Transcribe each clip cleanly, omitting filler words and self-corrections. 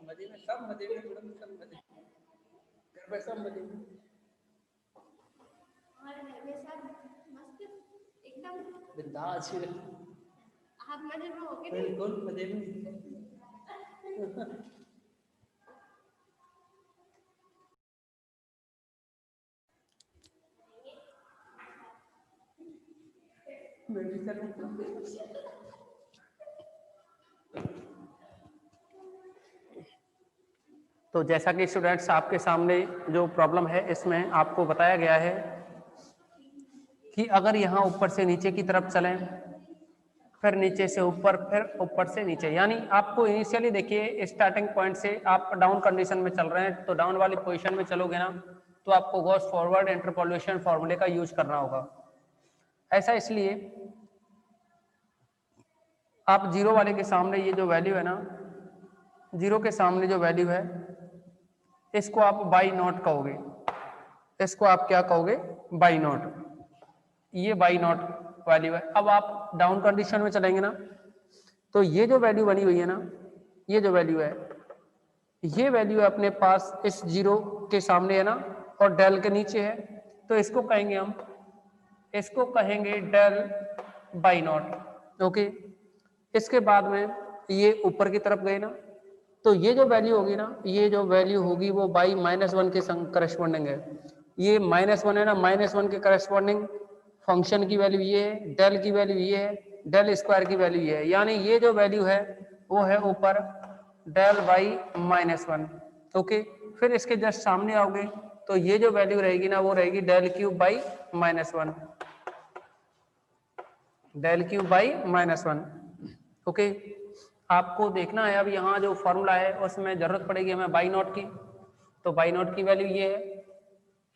मजे में, सब मजे में, सब मजे में, घर पे सब मजे में। बिंदास आप मजे में हो गए? बिल्कुल मजे में। मैं भी चलूं। तो जैसा कि स्टूडेंट्स आपके सामने जो प्रॉब्लम है इसमें आपको बताया गया है कि अगर यहाँ ऊपर से नीचे की तरफ चलें, फिर नीचे से ऊपर, फिर ऊपर से नीचे, यानी आपको इनिशियली देखिए स्टार्टिंग पॉइंट से आप डाउन कंडीशन में चल रहे हैं, तो डाउन वाली पोजीशन में चलोगे ना तो आपको गॉस फॉरवर्ड इंटरपोलेशन फॉर्मूले का यूज करना होगा। ऐसा इसलिए आप जीरो वाले के सामने ये जो वैल्यू है ना, जीरो के सामने जो वैल्यू है इसको आप बाई नॉट कहोगे, इसको आप क्या कहोगे, बाई नॉट। ये बाई नॉट वैल्यू है। अब आप डाउन कंडीशन में चलेंगे ना तो ये जो वैल्यू बनी हुई है ना, ये जो वैल्यू है, ये वैल्यू अपने पास इस जीरो के सामने है ना और डेल के नीचे है, तो इसको कहेंगे हम, इसको कहेंगे डेल बाई नॉट। ओके, इसके बाद में ये ऊपर की तरफ गए ना तो ये जो वैल्यू होगी ना, ये जो वैल्यू होगी वो बाई -1 के करस्पॉन्डिंग है। ये -1 है ना, -1 के करस्पॉन्डिंग फंक्शन की वैल्यू ये है, डेल की वैल्यू ये है, डेल स्क्वायर की वैल्यू ये है, यानी ये जो वैल्यू है वो है ऊपर डेल बाई -1। ओके, फिर इसके जस्ट सामने आओगे तो ये जो वैल्यू रहेगी ना वो रहेगी del cube y -1, del cube y -1। Okay, आपको देखना है अब यहाँ जो फॉर्मूला है उसमें जरूरत पड़ेगी हमें बाई नॉट की, तो बाई नॉट की वैल्यू ये है,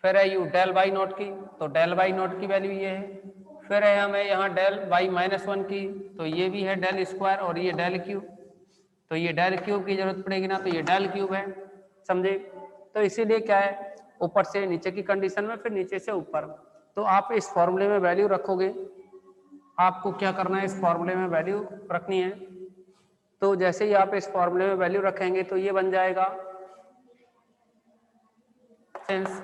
फिर है यू डेल बाई नॉट की, तो डेल बाई नॉट की वैल्यू ये है, फिर है हमें यहाँ डेल बाई -1 की, तो ये भी है डेल स्क्वायर और ये डेल क्यूब, तो ये डेल क्यूब की जरूरत पड़ेगी ना, तो ये डेल क्यूब है, समझे। तो इसीलिए क्या है, ऊपर से नीचे की कंडीशन में, फिर नीचे से ऊपर। तो आप इस फॉर्मूले में वैल्यू रखोगे, आपको क्या करना है, इस फॉर्मूले में वैल्यू रखनी है। तो जैसे ही आप इस फॉर्मूले में वैल्यू रखेंगे तो ये बन जाएगा सिंस।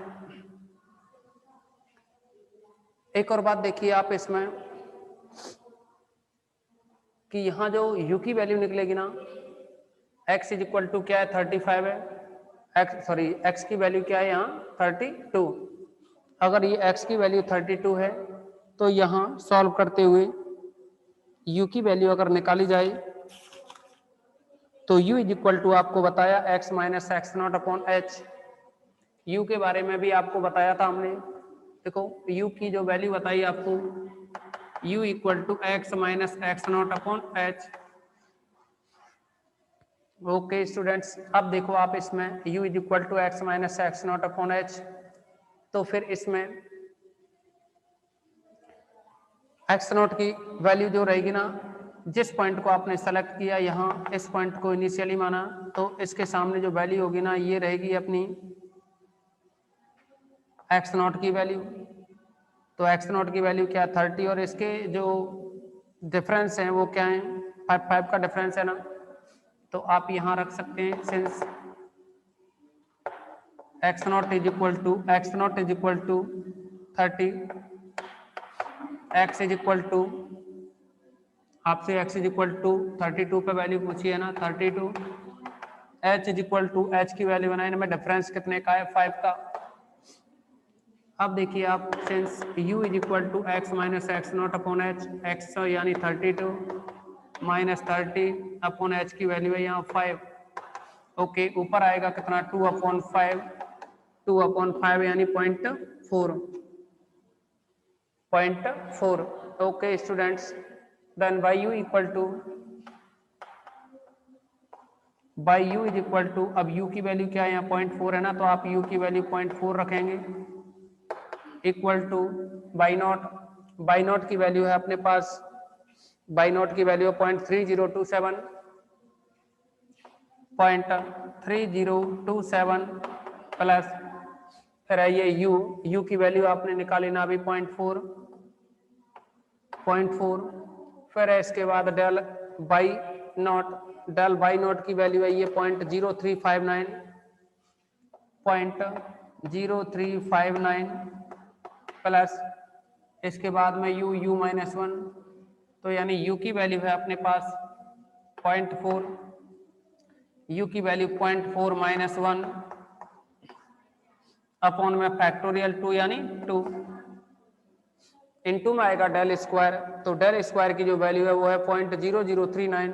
एक और बात देखिए आप इसमें कि यहाँ जो u की वैल्यू निकलेगी ना, x इज इक्वल टू क्या है, 35 है, x की वैल्यू क्या है यहाँ 32। अगर ये x की वैल्यू 32 है तो यहाँ सॉल्व करते हुए u की वैल्यू अगर निकाली जाए तो u इज इक्वल टू आपको बताया x minus x naught upon H. u के बारे में भी आपको बताया था हमने, देखो u की जो वैल्यू बताई आपको, u equal to x minus x naught upon h. Okay students, अब देखो आप इसमें u is equal to x minus x naught upon h, तो फिर इसमें एक्स नॉट की वैल्यू जो रहेगी ना, जिस पॉइंट को आपने सेलेक्ट किया यहाँ इस पॉइंट को इनिशियली माना, तो इसके सामने जो वैल्यू होगी ना ये रहेगी अपनी एक्स नॉट की वैल्यू। तो एक्स नॉट की वैल्यू क्या 30 और इसके जो डिफरेंस हैं वो क्या है 5 का डिफरेंस है ना, तो आप यहाँ रख सकते हैं since x naught is equal to 30, x is equal to, आपसे x इज इक्वल टू 32 पे वैल्यू पूछी है ना 32, h is equal to h की वैल्यू बनाए ना, में डिफरेंस कितने का है 5 का। अब देखिए आप since u is equal to x minus x naught upon h, x यानी 32 माइनस 30 अपॉन एच की वैल्यू है यहाँ 5। ओके, ऊपर आएगा कितना 2 अपॉन 5, 2 अपॉन 5 यानी 0.4। Okay students, then by u equal to अब u की वैल्यू क्या है यहाँ 0.4 है ना, तो आप u की वैल्यू 0.4 रखेंगे इक्वल टू बाई नॉट की वैल्यू है अपने पास, बाई नॉट की वैल्यू 0.3027 प्लस फिर है ये u की वैल्यू आपने निकाली ना अभी 0.4, फिर है इसके बाद del y naught del y naught की वैल्यू है ये 0.0359 प्लस इसके बाद में u माइनस 1, तो यानी u की वैल्यू है अपने पास 0.4, u की वैल्यू 0.4 माइनस 1 अपॉन में फैक्टोरियल 2 यानी 2 इनटू में आएगा डेल स्क्वायर, तो डेल स्क्वायर की जो वैल्यू है वो है 0.0039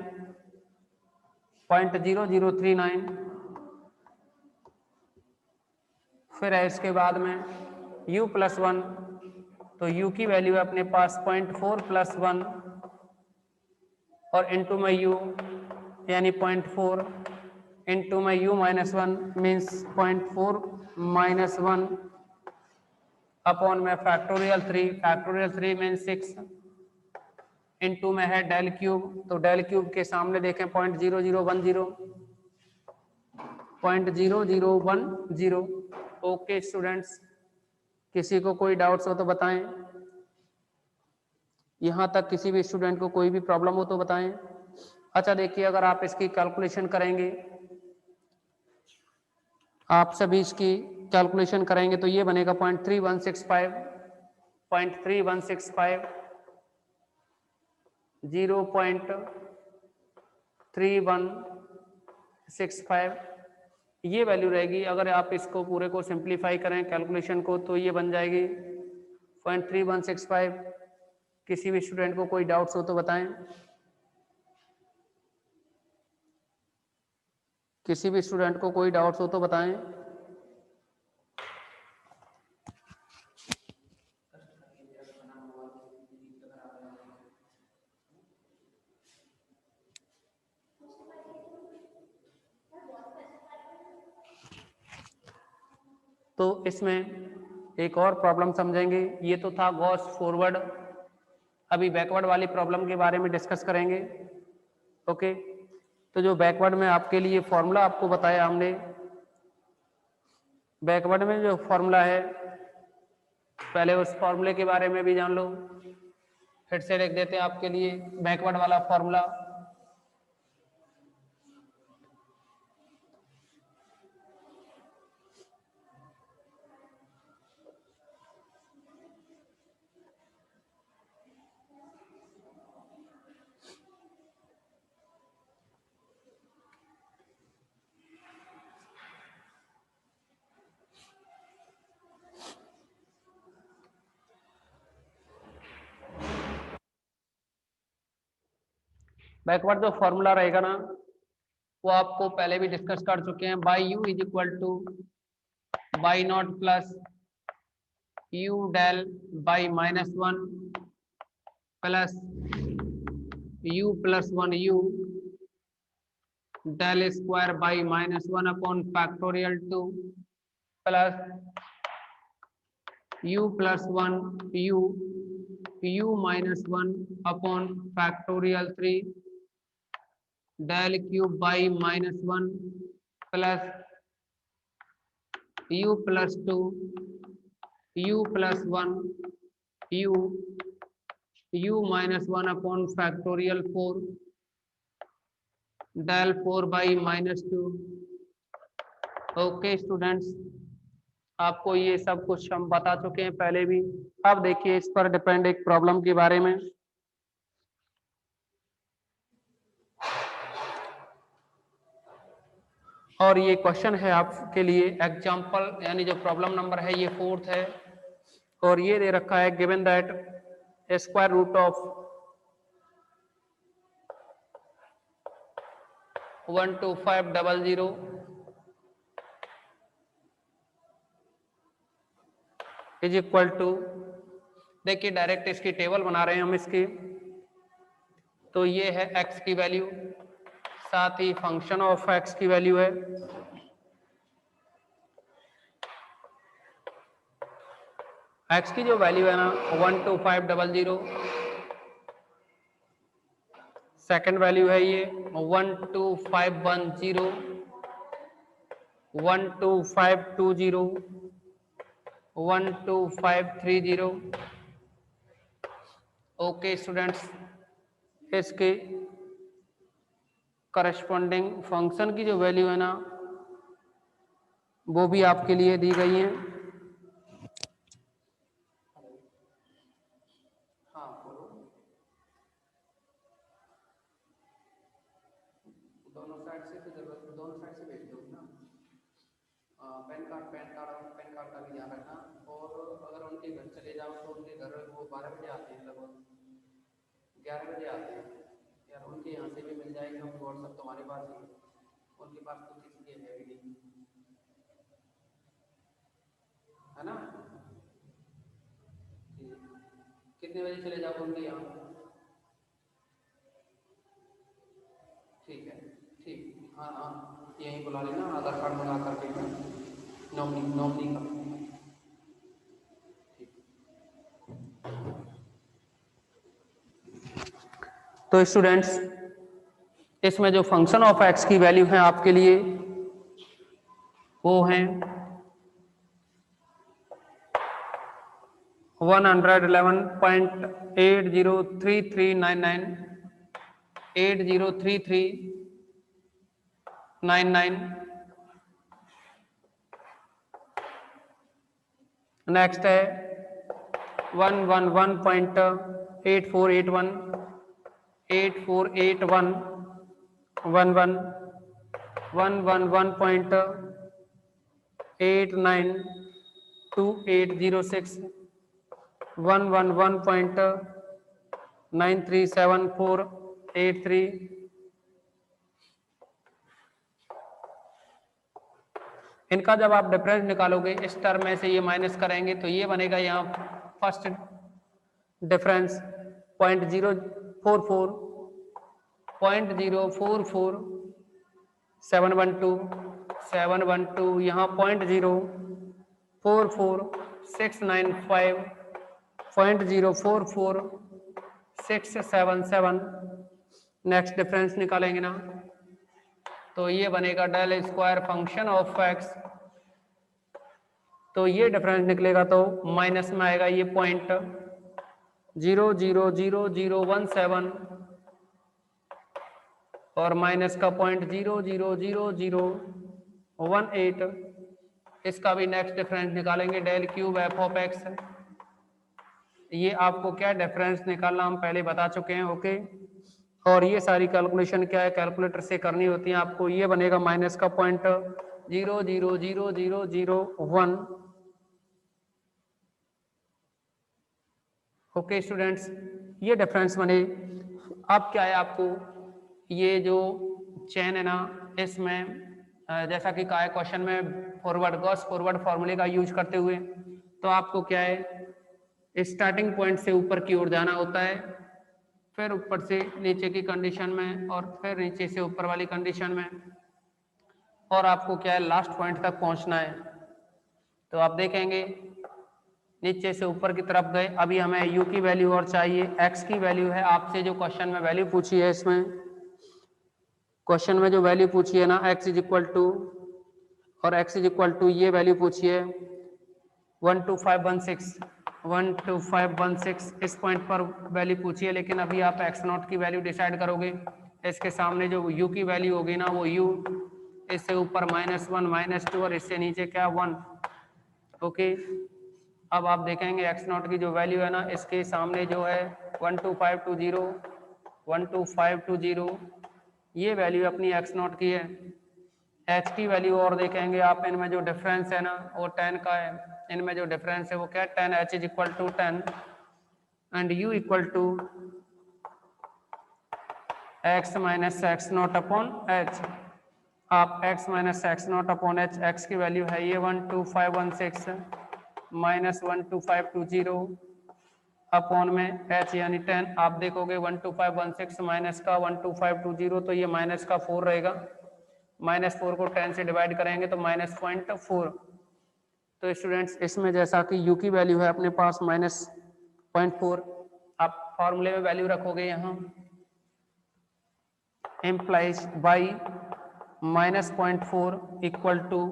फिर है इसके बाद में u प्लस 1, तो u की वैल्यू है अपने पास 0.4 प्लस 1 और इनटू में u यानी 0.4 इनटू में u minus 1 means 0.4 minus 1 upon में फैक्टोरियल 3 मीन्स 6 इनटू में है डेल क्यूब, तो डेल क्यूब के सामने देखें 0.0010 ओके स्टूडेंट्स, किसी को कोई डाउट्स हो तो बताएं, यहां तक किसी भी स्टूडेंट को कोई भी प्रॉब्लम हो तो बताएं। अच्छा देखिए, अगर आप इसकी कैलकुलेशन करेंगे, आप सभी इसकी कैलकुलेशन करेंगे तो ये बनेगा 0.3165 0.3165 ये वैल्यू रहेगी। अगर आप इसको पूरे को सिंप्लीफाई करें कैलकुलेशन को तो ये बन जाएगी 0.3165। किसी भी स्टूडेंट को कोई डाउट्स हो तो बताएं, किसी भी स्टूडेंट को कोई डाउट्स हो तो बताएं। तो इसमें एक और प्रॉब्लम समझेंगे, ये तो था गॉस फॉरवर्ड, अभी बैकवर्ड वाली प्रॉब्लम के बारे में डिस्कस करेंगे। ओके, तो जो बैकवर्ड में आपके लिए फॉर्मूला आपको बताया हमने, बैकवर्ड में जो फॉर्मूला है पहले उस फॉर्मूले के बारे में भी जान लो। फिर से लिख देते हैं आपके लिए बैकवर्ड वाला फॉर्मूला। बैकवर्ड जो फॉर्मूला रहेगा ना वो आपको पहले भी डिस्कस कर चुके हैं। Y u is equal to y naught plus u del y minus 1 plus u plus 1 u del square y minus 1 upon factorial 2 plus u plus 1 u minus 1 upon factorial 3 del cube y minus 1 plus u plus 2 u plus 1 u minus 1 upon factorial 4 del 4 y minus 2। Okay students, आपको ये सब कुछ हम बता चुके हैं पहले भी। अब देखिए इस पर डिपेंड एक प्रॉब्लम के बारे में। और ये क्वेश्चन है आपके लिए एग्जाम्पल, यानी जो प्रॉब्लम नंबर है ये 4th है और ये दे रखा है given that square root of 12500 is equal to, देखिए डायरेक्ट इसकी टेबल बना रहे हैं हम इसकी, तो ये है x की वैल्यू, साथ ही फंक्शन ऑफ x की वैल्यू है, x की जो वैल्यू है ना 12500, सेकंड वैल्यू है ये 12510, 12520, 12530। ओके स्टूडेंट्स, इसके करस्पॉन्डिंग फंक्शन की जो वैल्यू है ना वो भी आपके लिए दी गई है। हाँ बोलो। दोनों साइड से तो जरूरत, दोनों साइड से भेज दो ना। पैन कार्ड का भी ध्यान रखना। और अगर उनके घर चले जाओ तो उनके घर वो 12 बजे आते हैं, लगभग 11 बजे आते हैं यार। उनके यहाँ से भी मिल जाएगा, क्योंकि व्हाट्सअप तुम्हारे पास ही, उनके पास तो किसी के है भी नहीं, है ना। कितने बजे चले जाओ उनके यहाँ? ठीक है, ठीक। हाँ हाँ, यहीं बुला लेना, आधार कार्ड मंगा करके नॉमिनी नॉमिनी का। तो स्टूडेंट्स, इसमें जो फंक्शन ऑफ एक्स की वैल्यू है आपके लिए वो है 111.803399, 803399। नेक्स्ट है 111.8481, 848111, 111.892806, 111.937483। इनका जब आप डिफरेंस निकालोगे इस टर्म में से ये माइनस करेंगे तो ये बनेगा यहाँ फर्स्ट डिफरेंस 0.044, 0.044712, यहाँ 0.044695, 0.044677। नेक्स्ट डिफरेंस निकालेंगे ना तो ये बनेगा del square function of x. तो ये डिफरेंस निकलेगा तो माइनस में आएगा ये 0.0000017 और माइनस का 0.0000018। इसका भी नेक्स्ट डिफरेंस निकालेंगे del cube f of x. ये आपको क्या डिफरेंस निकालना हम पहले बता चुके हैं, ओके। और ये सारी कैलकुलेशन क्या है, कैलकुलेटर से करनी होती है आपको। ये बनेगा माइनस का 0.0000001। ओके स्टूडेंट्स, ये डिफरेंस बने। अब क्या है आपको, ये जो चेन है ना इसमें जैसा कि कहा है क्वेश्चन में फॉरवर्ड गॉस फॉरवर्ड फॉर्मूले का यूज करते हुए, तो आपको क्या है स्टार्टिंग पॉइंट से ऊपर की ओर जाना होता है, फिर ऊपर से नीचे की कंडीशन में और फिर नीचे से ऊपर वाली कंडीशन में, और आपको क्या है लास्ट पॉइंट तक पहुंचना है। तो आप देखेंगे नीचे से ऊपर की तरफ गए, अभी हमें u की वैल्यू और चाहिए, x की वैल्यू है। आपसे जो क्वेश्चन में वैल्यू पूछी है, इसमें क्वेश्चन में जो वैल्यू पूछी है ना x इज इक्वल टू, और x इज इक्वल टू ये वैल्यू पूछी है 12516 इस पॉइंट पर वैल्यू पूछी है। लेकिन अभी आप x नॉट की वैल्यू डिसाइड करोगे, इसके सामने जो u की वैल्यू होगी ना वो u, इससे ऊपर -1 -2 और इससे नीचे क्या 1, ओके। अब आप देखेंगे x नॉट की जो वैल्यू है ना इसके सामने जो है 12520 ये वैल्यू अपनी x नॉट की है। h की वैल्यू और देखेंगे आप, इनमें जो डिफरेंस है ना वो 10 का है। इनमें जो डिफरेंस है वो क्या है 10, h is equal to 10 and u equal to x minus x naught upon h। आप x minus x naught upon h, x की वैल्यू है ये 12516 माइनस 12520 अपॉन में h यानी 10। आप देखोगे 12516 माइनस का 12520 तो ये माइनस का 4 रहेगा, -4 को 10 से डिवाइड करेंगे तो -0.4। तो स्टूडेंट्स इसमें जैसा कि u की वैल्यू है अपने पास -0.4, आप फॉर्मूले में वैल्यू रखोगे यहाँ implies y -0.4 equal to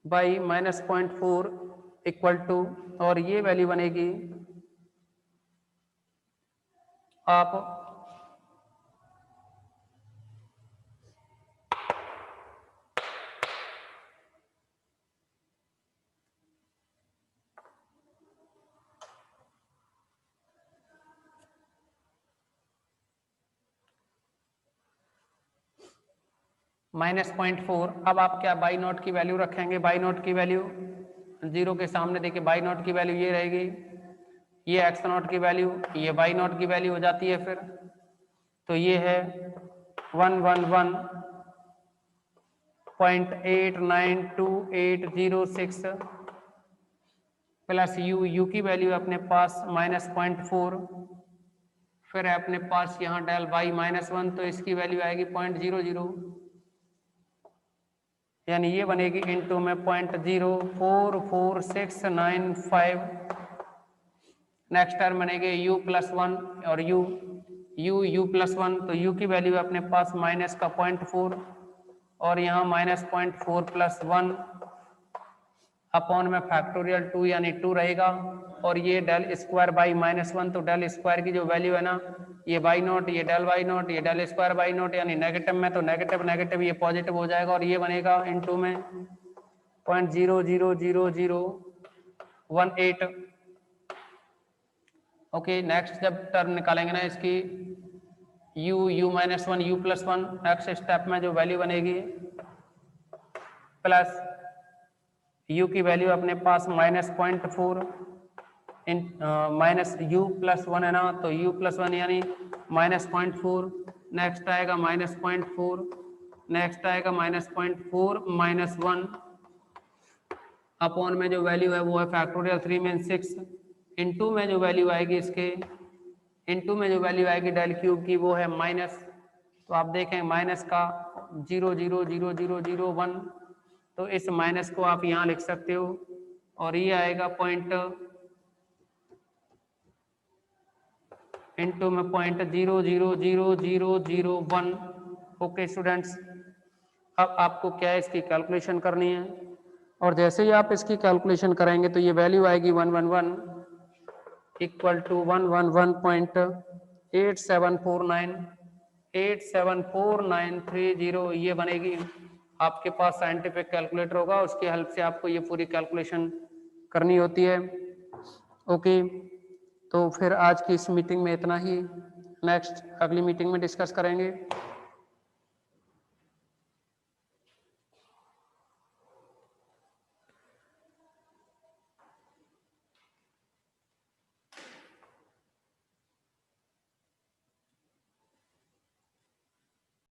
y -0.4 equal to, और ये वैल्यू बनेगी आप -0.4। अब आप क्या बाई नॉट की वैल्यू रखेंगे, बाई नॉट की वैल्यू 0 के सामने देखिए बाई नॉट की वैल्यू ये रहेगी, ये एक्स नॉट की वैल्यू, ये बाई नॉट की वैल्यू हो जाती है फिर, तो ये है 111.892806 प्लस यू की वैल्यू अपने पास -0.4, फिर है अपने पास यहाँ डेल बाई -1, तो इसकी वैल्यू आएगी 0.00, यानी ये बनेगी इनटू में 0.044695। नेक्स्ट टर्म बनेगी u+1 और u+1, तो u की वैल्यू अपने पास माइनस का 0.4 और यहाँ -0.4 + 1 अपॉन में फैक्टोरियल 2 यानी 2 रहेगा, और ये डेल स्क्वायर बाई -1, तो डेल स्क्वायर की जो वैल्यू है ना, ये बाई नॉट, ये डेल बाई नॉट, ये डेल स्क्वायर बाई नॉट, यानी नेगेटिव में तो नेगेटिव नेगेटिव ये पॉजिटिव हो जाएगा, और ये बनेगा इनटू में 0.00018। ओके, नेक्स्ट जब टर्म निकालेंगे ना इसकी u-1 u+1, नेक्स्ट स्टेप में जो वैल्यू बनेगी प्लस u की वैल्यू अपने पास -0.4 माइनस u+1 है ना, तो u+1 यानी -0.4, नेक्स्ट आएगा -0.4, नेक्स्ट आएगा -0.4 -1 अपॉन में जो वैल्यू है वो है फैक्टोरियल 3 में 6, इनटू में जो वैल्यू आएगी इसके, इनटू में जो वैल्यू आएगी डेल क्यूब की वो है माइनस, तो आप देखें माइनस का 0.00001, तो इस माइनस को आप यहाँ लिख सकते हो, और ये आएगा पॉइंट इनटू में 0.00001। ओके स्टूडेंट्स, अब आपको क्या है इसकी कैलकुलेशन करनी है, और जैसे ही आप इसकी कैलकुलेशन करेंगे तो ये वैल्यू आएगी 111 इक्वल टू 111.8749 ये बनेगी। आपके पास साइंटिफिक कैलकुलेटर होगा, उसकी हेल्प से आपको ये पूरी कैलकुलेशन करनी होती है। ओके, तो फिर आज की इस मीटिंग में इतना ही, नेक्स्ट अगली मीटिंग में डिस्कस करेंगे।